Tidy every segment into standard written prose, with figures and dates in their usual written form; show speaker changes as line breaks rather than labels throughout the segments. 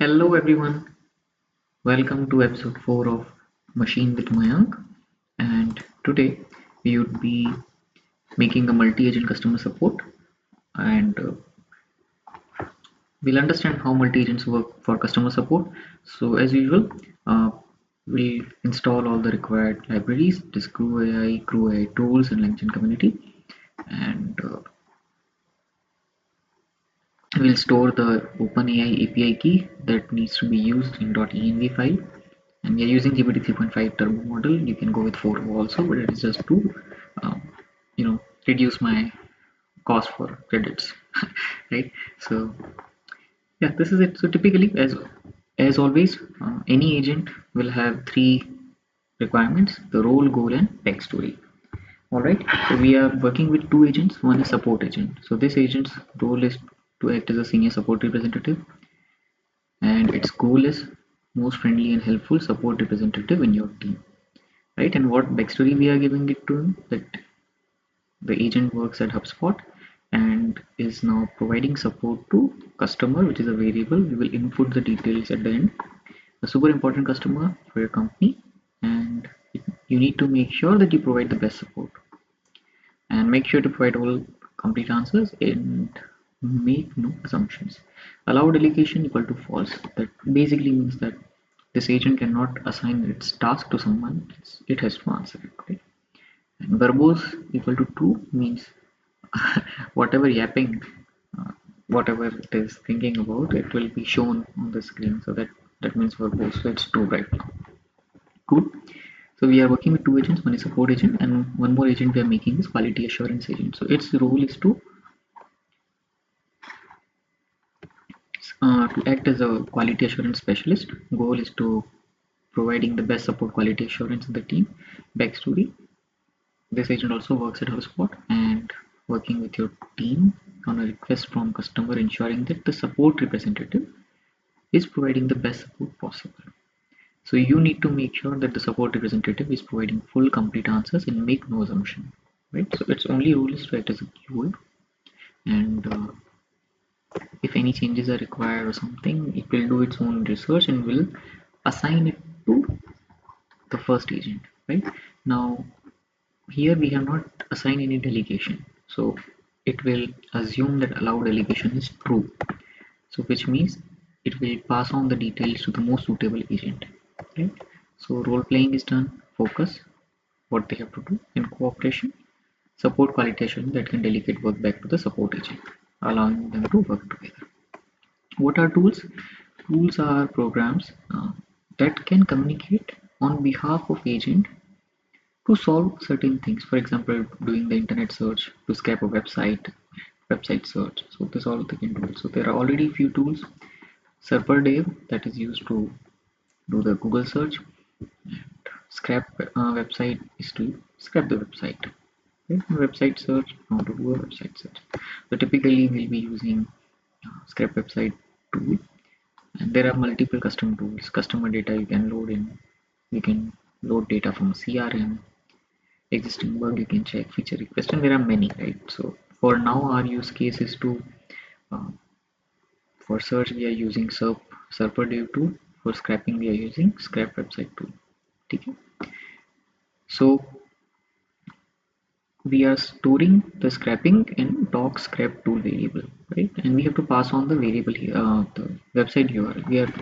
Hello everyone, welcome to episode 4 of Machine with Mayank. And today we would be making a multi-agent customer support, and we'll understand how multi-agents work for customer support. So as usual, uh, we'll install all the required libraries, this CrewAI tools and LinkedIn community, and we'll store the OpenAI API key that needs to be used in .env file. And we are using GPT 3.5 turbo model. You can go with 4 also, but it is just to um, reduce my cost for credits. Right? So yeah, this is it. So typically, as always, any agent will have three requirements: the role, goal, and backstory. All right, so we are working with two agents. One is support agent. So this agent's role is to act as a senior support representative, and its goal is most friendly and helpful support representative in your team. Right, and what backstory we are giving it to him, that the agent works at HubSpot and is now providing support to customer, which is a variable. We will input the details at the end. A super important customer for your company, and you need to make sure that you provide the best support, and make sure to provide all complete answers and make no assumptions. Allow delegation equal to false. That basically means that this agent cannot assign its task to someone. It has to answer it. Okay? And verbose equal to true means whatever yapping, uh, whatever it is thinking about, it will be shown on the screen. So that means verbose. So it's true right now. Good. So we are working with two agents. One is support agent, and one more agent we are making is quality assurance agent. So its role is to act as a quality assurance specialist. Goal is to providing the best support quality assurance in the team. Backstory: this agent also works at HubSpot and working with your team on a request from customer, ensuring that the support representative is providing the best support possible. So you need to make sure that the support representative is providing full complete answers and make no assumption. Right? So its only role is to act as a keyword, and if any changes are required or something, it will do its own research and will assign it to the first agent. Right? Now here we have not assigned any delegation, so it will assume that allow delegation is true, so which means it will pass on the details to the most suitable agent. Right? So role playing is done, focus what they have to do, and cooperation support quality assurance that can delegate work back to the support agent, allowing them to work together. What are tools? Tools are programs that can communicate on behalf of agent to solve certain things. For example, doing the internet search, to scrape a website search. So this all they can do. So there are already few tools. Serper that is used to do the Google search, and scrap website is to scrap the website. Okay? Website search, how to do a website search. So typically we'll be using scrap website tool, and there are multiple custom tools. Customer data you can load in. You can load data from CRM, existing bug you can check, feature request, and there are many, right? So for now our use case is to uh, for search we are using serper tool. For scrapping we are using scrap website tool. Okay? So we are storing the scrapping in doc scrap tool variable, right? And we have to pass on the variable here, the website URL. We are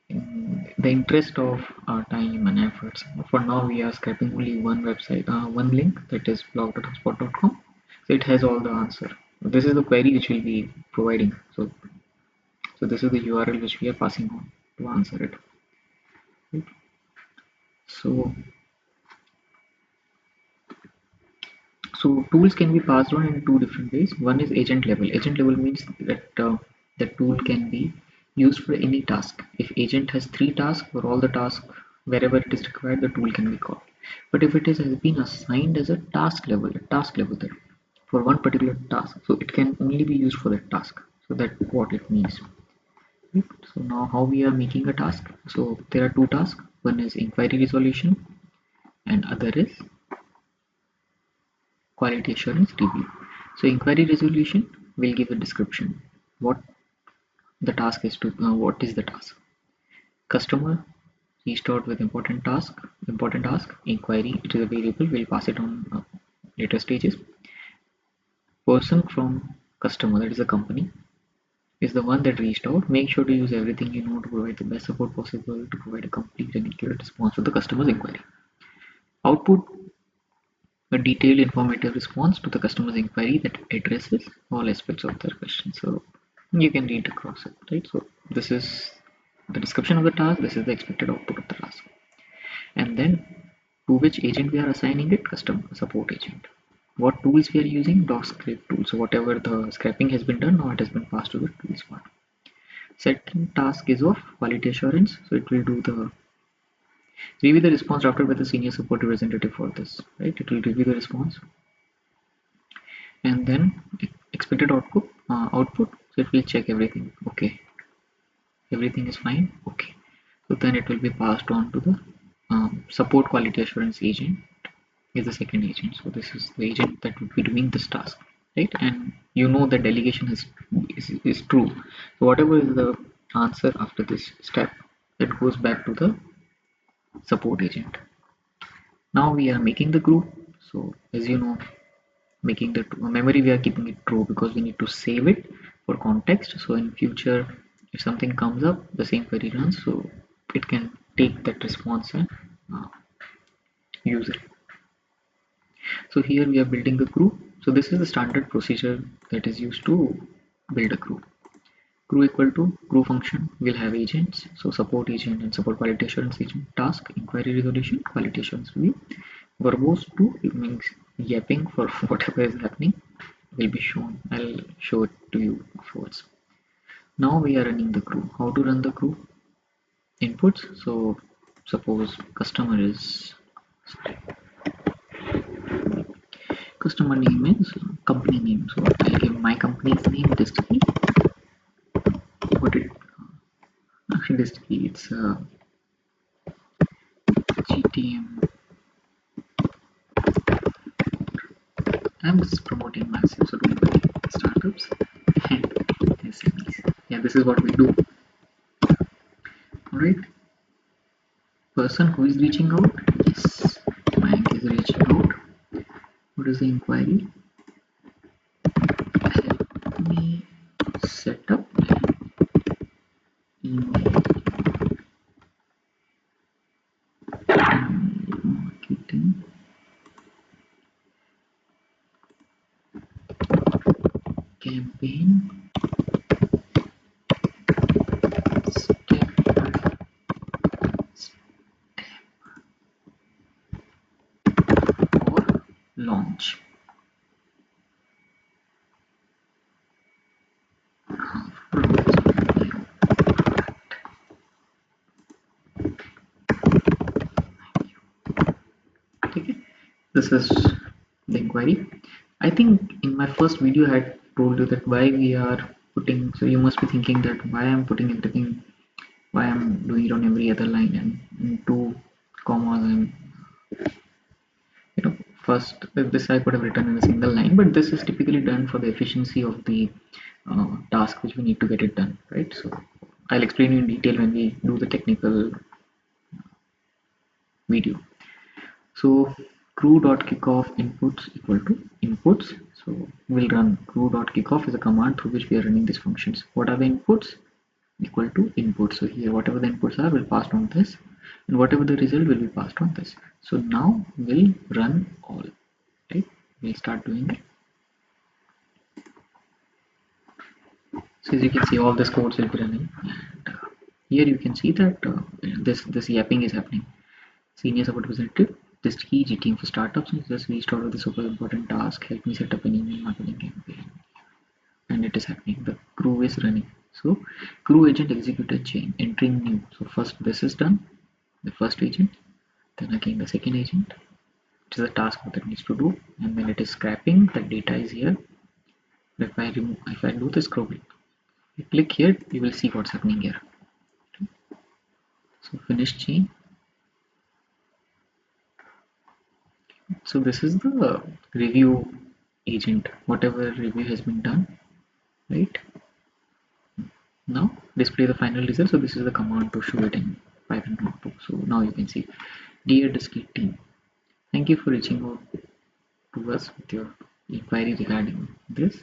in the interest of our time and efforts. For now, we are scraping only one website, one link, that is blog.hubspot.com. So it has all the answer. This is the query which we'll be providing. So this is the URL which we are passing on to answer it. Right? So So tools can be passed on in two different ways. One is agent level. Agent level means that the tool can be used for any task. If agent has three tasks, for all the tasks, wherever it is required, the tool can be called. But if it has been assigned as a task level that for one particular task, so it can only be used for that task. So that's what it means. Right? So now how we are making a task. So there are two tasks. One is inquiry resolution and other is quality assurance review. So inquiry resolution will give a description. What the task is to what is the task? Customer restored with important task, inquiry, it is a variable, we'll pass it on later stages. Person from customer, that is a company, is the one that reached out. Make sure to use everything you know to provide the best support possible to provide a complete and accurate response to the customer's inquiry. Output, a detailed informative response to the customer's inquiry that addresses all aspects of their question. So you can read across it, right? So this is the description of the task, this is the expected output of the task. And then to which agent we are assigning it, customer support agent. What tools we are using, doc script tool. So whatever the scrapping has been done, now it has been passed to the tools part. Second task is of quality assurance, so it will do the review the response drafted by the senior support representative for this, right? It will review the response and then expected output, so it will check everything. Okay, everything is fine. Okay, so then it will be passed on to the support quality assurance agent is the second agent. So this is the agent that would be doing this task, right? And you know the delegation is true. So whatever is the answer after this step, that goes back to the support agent. Now we are making the group. So as you know, making the memory, we are keeping it true because we need to save it for context. So in future, if something comes up, the same query runs, so it can take that response and uh, use it. So here we are building a group. So this is the standard procedure that is used to build a group. Crew equal to crew function will have agents. So support agent and support quality assurance agent, task, inquiry resolution, quality assurance review. Verbose 2, it means yapping for whatever is happening will be shown. I'll show it to you afterwards. Now we are running the crew. How to run the crew? Inputs. So suppose customer name is company name. So I'll give my company's name Destiny. What it actually Destiny, it's GTM. I'm just promoting myself, so don't worry. Startups and SMEs. Yeah, this is what we do. Alright. Person who is reaching out. Yes, Mayank is reaching out. What is the inquiry? Help me set up email marketing campaign step for launch. Okay, this is the inquiry. I think in my first video I had told you that why we are putting, so you must be thinking that why I'm putting everything, why I'm doing it on every other line and in two commas and first this I could have written in a single line, but this is typically done for the efficiency of the task which we need to get it done, right? So I'll explain you in detail when we do the technical video. So crew.kickoff inputs equal to inputs. So we'll run crew.kickoff is a command through which we are running these functions. What are the inputs? Equal to inputs. So here whatever the inputs are will pass on this, and whatever the result will be passed on this. So now we'll run all, right? We'll start doing it. So as you can see, all this codes will be running, and here you can see that this yapping is happening. Senior support representative, this key GTM for startups, just reached out with the super important task. Help me set up an email marketing campaign, and it is happening. The crew is running. So crew agent executed chain entering new. So first this is done, the first agent, then again the second agent. It is a task that needs to do, and then it is scrapping. The data is here. If I do the scroll, you click here, you will see what's happening here. So finish chain. So this is the review agent, whatever review has been done, right? Now display the final result. So this is the command to show it in Python notebook. So now you can see, dear Discrete team, thank you for reaching out to us with your inquiry regarding this.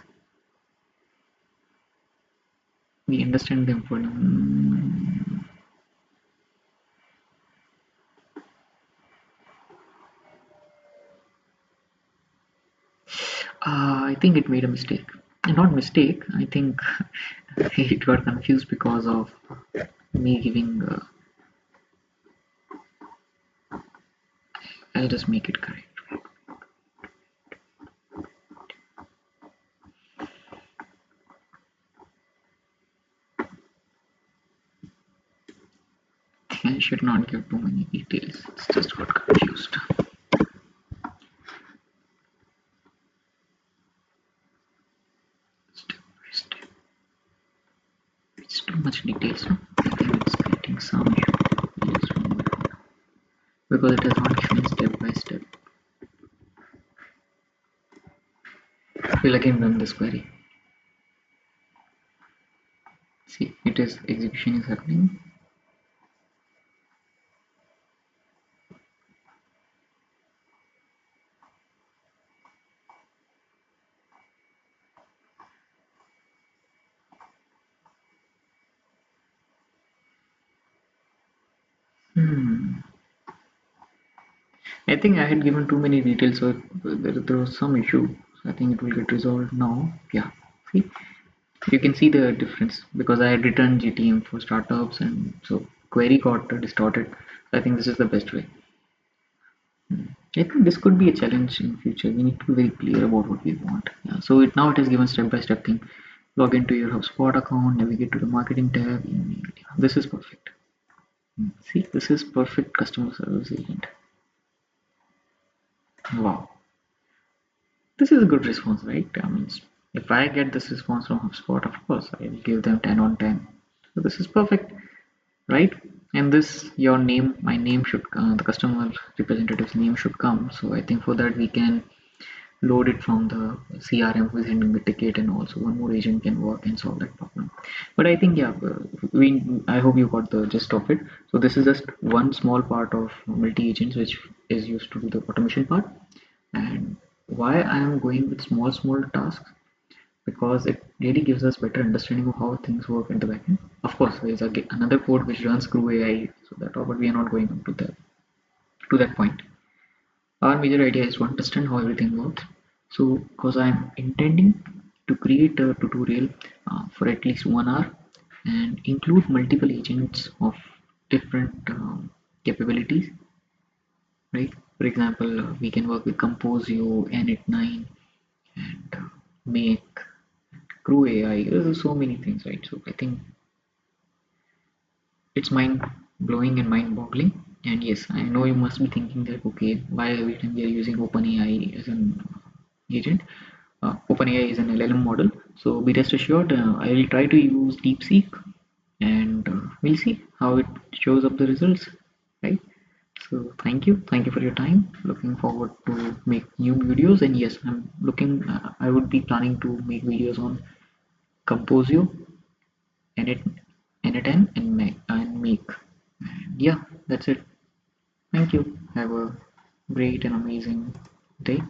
We understand the important. I think it made a mistake. Not mistake. I think it got confused because of me giving. I'll just make it correct. I should not give too many details. It's just got confused. Step by step. It's too much details. No? I think it's creating some issue. I'll just remove it because it has not given step by step. We'll again run this query. See, it is execution is happening. I think I had given too many details, so there was some issue. So I think it will get resolved now. Yeah, see, you can see the difference because I had written GTM for startups, and so query got distorted. I think this is the best way. I think this could be a challenge in future. We need to be very clear about what we want. Yeah, so now it has given step-by-step thing. Log into your HubSpot account, navigate to the marketing tab, email. Yeah, this is perfect. See, this is perfect customer service agent. Wow, this is a good response, right? I mean, if I get this response from HubSpot, of course, I will give them 10 on 10. So this is perfect, right? And this, your name, my name should, the customer representative's name should come. So I think for that we can load it from the CRM who is handling the ticket, and also one more agent can work and solve that problem. But I think, yeah, I hope you got the gist of it. So this is just one small part of multi-agents which is used to do the automation part. And why I am going with small tasks, because it really gives us better understanding of how things work in the backend. Of course, there is another code which runs CrewAI, so that, but we are not going up to that point. Our major idea is to understand how everything works. So, because I'm intending to create a tutorial for at least 1 hour and include multiple agents of different capabilities, right? For example, we can work with Composio, Init9, and Make, CrewAI. There's so many things, right? So I think it's mind blowing and mind boggling. And yes, I know you must be thinking that okay, why every time we are using OpenAI as an agent? OpenAI is an LLM model, so be rest assured, I will try to use DeepSeek, and we'll see how it shows up the results, right? So thank you for your time. Looking forward to make new videos, and yes, I'm looking. I would be planning to make videos on Composio, Edit, N and Make. And yeah, that's it. Thank you. Have a great and amazing day.